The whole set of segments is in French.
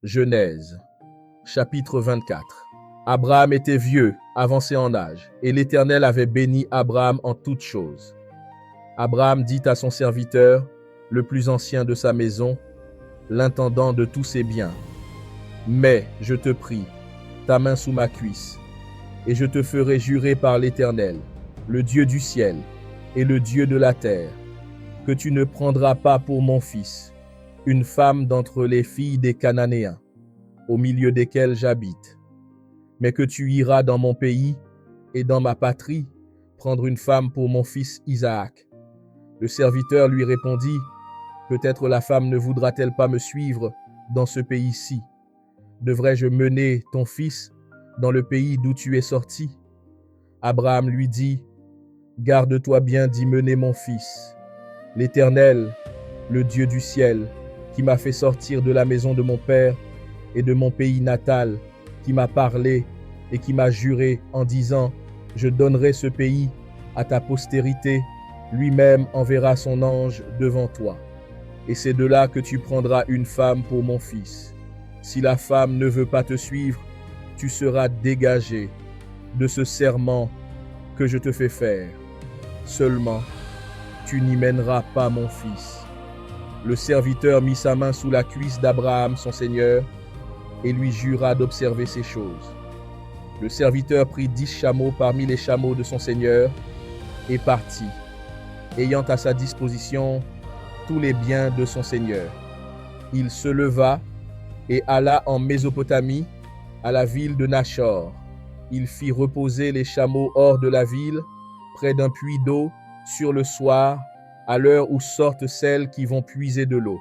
Genèse, chapitre 24. Abraham était vieux, avancé en âge, et l'Éternel avait béni Abraham en toutes choses. Abraham dit à son serviteur, le plus ancien de sa maison, l'intendant de tous ses biens, « Mets, je te prie, ta main sous ma cuisse, et je te ferai jurer par l'Éternel, le Dieu du ciel et le Dieu de la terre, que tu ne prendras pas pour mon fils une femme d'entre les filles des Cananéens, au milieu desquels j'habite, mais que tu iras dans mon pays et dans ma patrie prendre une femme pour mon fils Isaac. » Le serviteur lui répondit, « Peut-être la femme ne voudra-t-elle pas me suivre dans ce pays-ci? Devrais-je mener ton fils dans le pays d'où tu es sorti? » Abraham lui dit, « Garde-toi bien d'y mener mon fils. L'Éternel, le Dieu du ciel, qui m'a fait sortir de la maison de mon père et de mon pays natal, qui m'a parlé et qui m'a juré en disant, « Je donnerai ce pays à ta postérité, lui-même enverra son ange devant toi. Et c'est de là que tu prendras une femme pour mon fils. Si la femme ne veut pas te suivre, tu seras dégagé de ce serment que je te fais faire. Seulement, tu n'y mèneras pas mon fils. » Le serviteur mit sa main sous la cuisse d'Abraham, son seigneur, et lui jura d'observer ces choses. Le serviteur prit 10 chameaux parmi les chameaux de son seigneur et partit, ayant à sa disposition tous les biens de son seigneur. Il se leva et alla en Mésopotamie, à la ville de Nachor. Il fit reposer les chameaux hors de la ville, près d'un puits d'eau, sur le soir, à l'heure où sortent celles qui vont puiser de l'eau.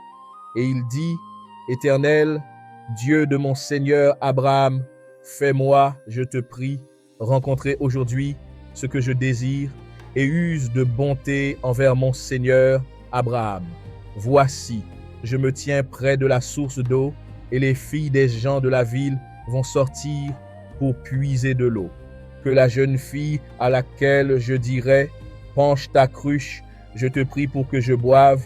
Et il dit, « Éternel, Dieu de mon Seigneur Abraham, fais-moi, je te prie, rencontrer aujourd'hui ce que je désire, et use de bonté envers mon Seigneur Abraham. Voici, je me tiens près de la source d'eau, et les filles des gens de la ville vont sortir pour puiser de l'eau. Que la jeune fille à laquelle je dirai, penche ta cruche, je te prie pour que je boive,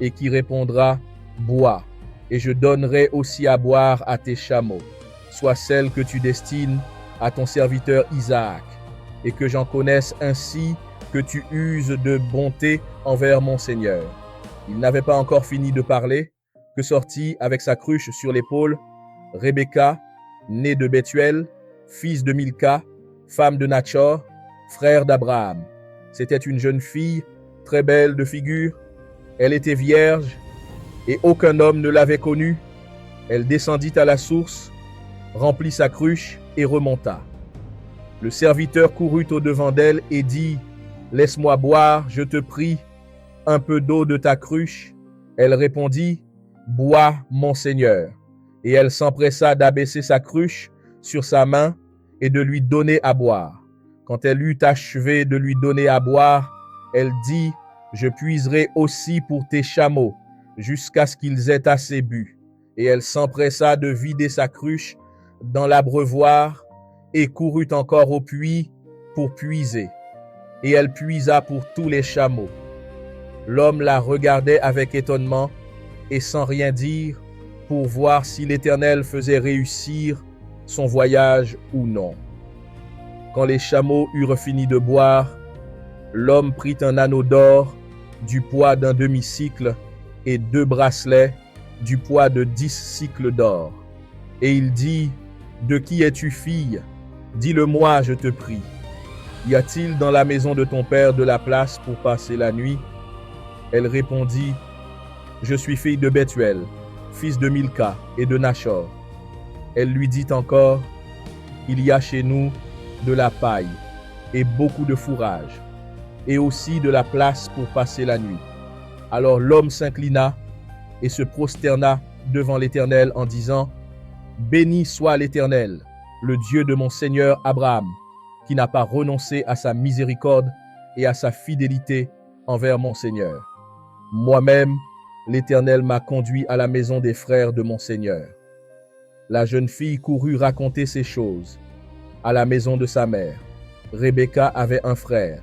et qui répondra, bois, et je donnerai aussi à boire à tes chameaux, soit celle que tu destines à ton serviteur Isaac, et que j'en connaisse ainsi que tu uses de bonté envers mon Seigneur. » Il n'avait pas encore fini de parler, que sortit avec sa cruche sur l'épaule Rebecca, née de Bethuel, fils de Milca, femme de Nachor, frère d'Abraham. C'était une jeune fille, très belle de figure. Elle était vierge, et aucun homme ne l'avait connue. Elle descendit à la source, remplit sa cruche et remonta. Le serviteur courut au-devant d'elle et dit, « Laisse-moi boire, je te prie, un peu d'eau de ta cruche. » Elle répondit, « Bois, mon Seigneur. » Et elle s'empressa d'abaisser sa cruche sur sa main et de lui donner à boire. Quand elle eut achevé de lui donner à boire, elle dit, « Je puiserai aussi pour tes chameaux, jusqu'à ce qu'ils aient assez bu. » Et elle s'empressa de vider sa cruche dans l'abreuvoir et courut encore au puits pour puiser. Et elle puisa pour tous les chameaux. L'homme la regardait avec étonnement et sans rien dire pour voir si l'Éternel faisait réussir son voyage ou non. Quand les chameaux eurent fini de boire, l'homme prit un anneau d'or du poids d'un demi-cycle et 2 bracelets du poids de 10 cycles d'or. Et il dit, « De qui es-tu fille? Dis-le-moi, je te prie. Y a-t-il dans la maison de ton père de la place pour passer la nuit? » Elle répondit, « Je suis fille de Bethuel, fils de Milca et de Nachor. » Elle lui dit encore, « Il y a chez nous de la paille et beaucoup de fourrage, et aussi de la place pour passer la nuit. » Alors l'homme s'inclina et se prosterna devant l'Éternel en disant, « Béni soit l'Éternel, le Dieu de mon Seigneur Abraham, qui n'a pas renoncé à sa miséricorde et à sa fidélité envers mon Seigneur. Moi-même, l'Éternel m'a conduit à la maison des frères de mon Seigneur. » La jeune fille courut raconter ces choses à la maison de sa mère. Rebecca avait un frère,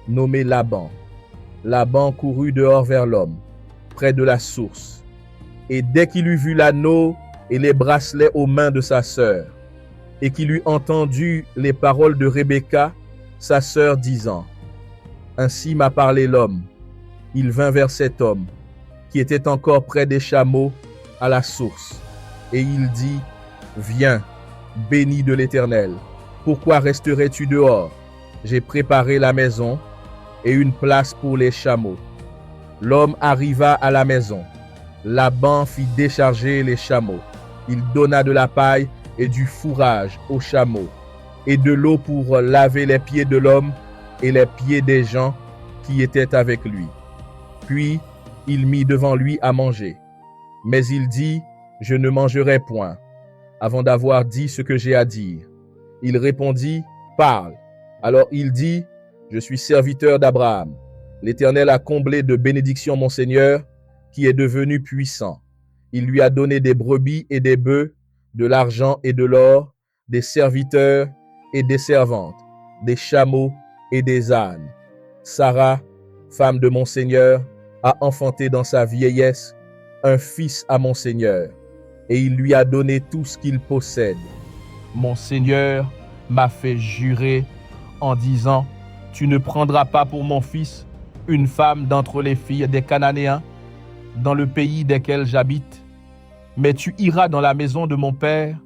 nommé Laban. Laban courut dehors vers l'homme, près de la source. Et dès qu'il eut vu l'anneau et les bracelets aux mains de sa sœur, et qu'il eut entendu les paroles de Rebecca, sa sœur, disant, « Ainsi m'a parlé l'homme. » Il vint vers cet homme, qui était encore près des chameaux, à la source, et il dit, « Viens, béni de l'Éternel. Pourquoi resterais-tu dehors? J'ai préparé la maison et une place pour les chameaux. » L'homme arriva à la maison. Laban fit décharger les chameaux. Il donna de la paille et du fourrage aux chameaux, et de l'eau pour laver les pieds de l'homme et les pieds des gens qui étaient avec lui. Puis il mit devant lui à manger. Mais il dit, « Je ne mangerai point, avant d'avoir dit ce que j'ai à dire. » Il répondit, « Parle. » Alors il dit, « Je suis serviteur d'Abraham. L'Éternel a comblé de bénédictions mon Seigneur, qui est devenu puissant. Il lui a donné des brebis et des bœufs, de l'argent et de l'or, des serviteurs et des servantes, des chameaux et des ânes. Sarah, femme de mon Seigneur, a enfanté dans sa vieillesse un fils à mon Seigneur, et il lui a donné tout ce qu'il possède. Mon Seigneur m'a fait jurer en disant, « Tu ne prendras pas pour mon fils une femme d'entre les filles des Cananéens, dans le pays desquels j'habite, mais tu iras dans la maison de mon père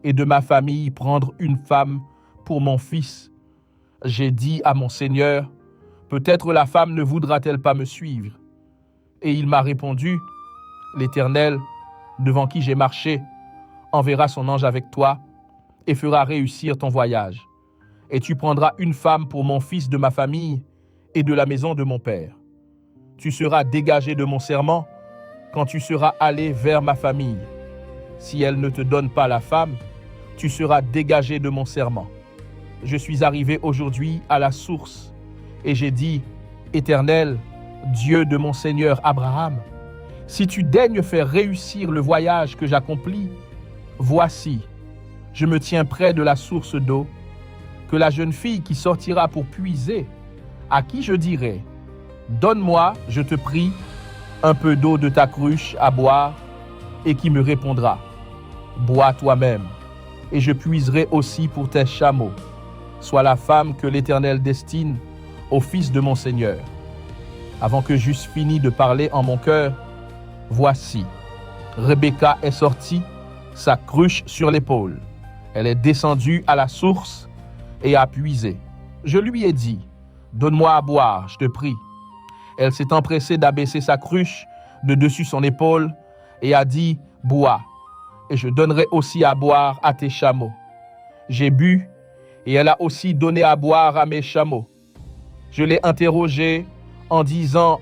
et de ma famille prendre une femme pour mon fils. » J'ai dit à mon Seigneur, « Peut-être la femme ne voudra-t-elle pas me suivre? » Et il m'a répondu, « L'Éternel, devant qui j'ai marché, enverra son ange avec toi et fera réussir ton voyage. Et tu prendras une femme pour mon fils de ma famille et de la maison de mon père. Tu seras dégagé de mon serment quand tu seras allé vers ma famille. Si elle ne te donne pas la femme, tu seras dégagé de mon serment. Je suis arrivé aujourd'hui à la source et j'ai dit, Éternel, Dieu de mon Seigneur Abraham, si tu daignes faire réussir le voyage que j'accomplis, voici, je me tiens près de la source d'eau, que la jeune fille qui sortira pour puiser, à qui je dirai, donne-moi, je te prie, un peu d'eau de ta cruche à boire, et qui me répondra, bois toi-même, et je puiserai aussi pour tes chameaux, sois la femme que l'Éternel destine au fils de mon Seigneur. Avant que j'eusse fini de parler en mon cœur, voici, Rebecca est sortie, sa cruche sur l'épaule. Elle est descendue à la source et a puisé. Je lui ai dit, donne-moi à boire, je te prie. Elle s'est empressée d'abaisser sa cruche de dessus son épaule et a dit, bois, et je donnerai aussi à boire à tes chameaux. J'ai bu, et elle a aussi donné à boire à mes chameaux. Je l'ai interrogée en disant,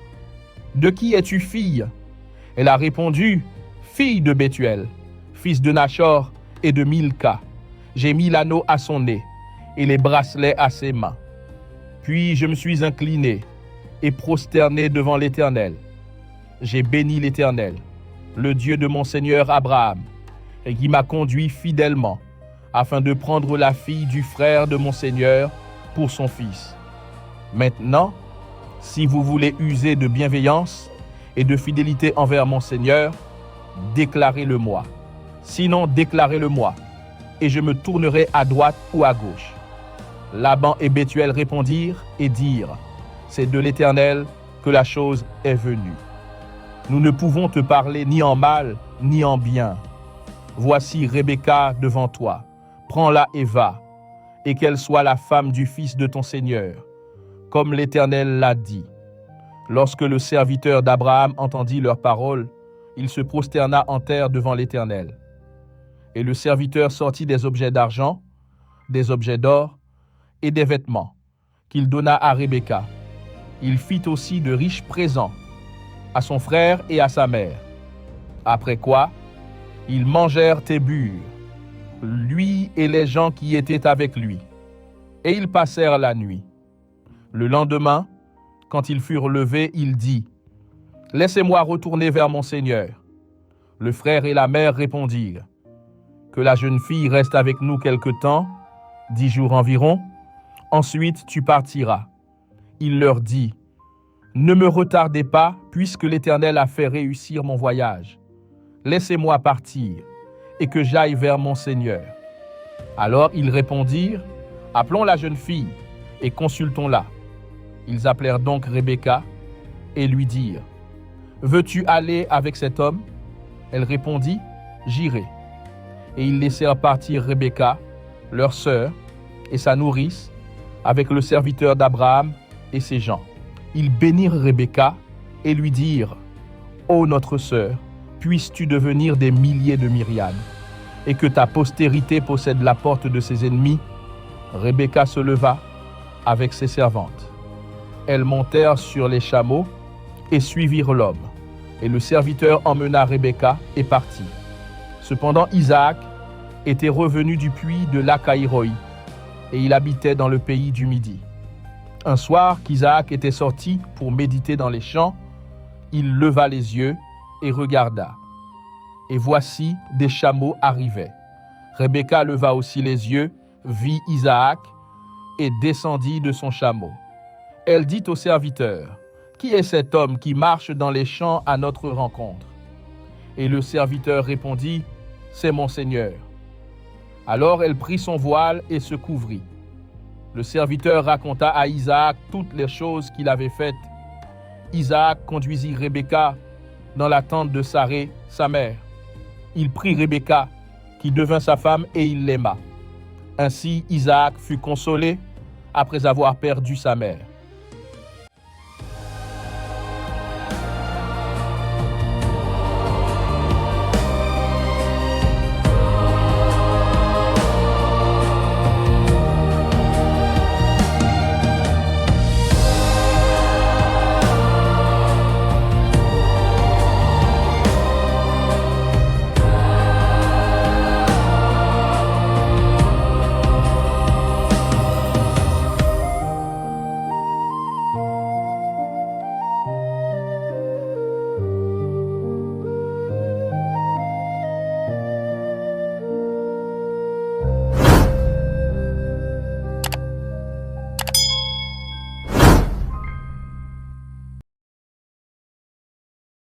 de qui es-tu fille? Elle a répondu, fille de Bethuel, fils de Nachor et de Milka. J'ai mis l'anneau à son nez et les bracelets à ses mains. Puis je me suis incliné et prosterné devant l'Éternel. J'ai béni l'Éternel, le Dieu de mon Seigneur Abraham, et qui m'a conduit fidèlement, afin de prendre la fille du frère de mon Seigneur pour son fils. Maintenant, si vous voulez user de bienveillance et de fidélité envers mon Seigneur, déclarez-le-moi. Sinon, déclarez-le-moi, et je me tournerai à droite ou à gauche. Laban et Bethuel répondirent et dirent, c'est de l'Éternel que la chose est venue. Nous ne pouvons te parler ni en mal, ni en bien. Voici Rebecca devant toi. Prends-la et va, et qu'elle soit la femme du fils de ton Seigneur, comme l'Éternel l'a dit. Lorsque le serviteur d'Abraham entendit leurs paroles, il se prosterna en terre devant l'Éternel. Et le serviteur sortit des objets d'argent, des objets d'or et des vêtements qu'il donna à Rebecca. Il fit aussi de riches présents à son frère et à sa mère. Après quoi, ils mangèrent et burent, lui et les gens qui étaient avec lui, et ils passèrent la nuit. Le lendemain, quand ils furent levés, il dit, « Laissez-moi retourner vers mon Seigneur. » Le frère et la mère répondirent, « Que la jeune fille reste avec nous quelque temps, 10 jours environ, ensuite tu partiras. » Il leur dit, « Ne me retardez pas, puisque l'Éternel a fait réussir mon voyage. Laissez-moi partir, et que j'aille vers mon Seigneur. » Alors ils répondirent, « Appelons la jeune fille et consultons-la. » Ils appelèrent donc Rebecca et lui dirent, « Veux-tu aller avec cet homme ?» Elle répondit, « J'irai. » Et ils laissèrent partir Rebecca, leur sœur, et sa nourrice, avec le serviteur d'Abraham et ses gens. Ils bénirent Rebecca et lui dirent, « Ô notre sœur, puisses-tu devenir des milliers de myriades, et que ta postérité possède la porte de ses ennemis. » Rebecca se leva avec ses servantes. Elles montèrent sur les chameaux et suivirent l'homme. Et le serviteur emmena Rebecca et partit. Cependant Isaac était revenu du puits de Lacaïroi, et il habitait dans le pays du Midi. Un soir qu'Isaac était sorti pour méditer dans les champs, il leva les yeux et regarda. Et voici des chameaux arrivaient. Rebecca leva aussi les yeux, vit Isaac et descendit de son chameau. Elle dit au serviteur, « Qui est cet homme qui marche dans les champs à notre rencontre ?» Et le serviteur répondit, « C'est mon Seigneur. » Alors elle prit son voile et se couvrit. Le serviteur raconta à Isaac toutes les choses qu'il avait faites. Isaac conduisit Rebecca dans la tente de Saré, sa mère. Il prit Rebecca, qui devint sa femme, et il l'aima. Ainsi Isaac fut consolé après avoir perdu sa mère.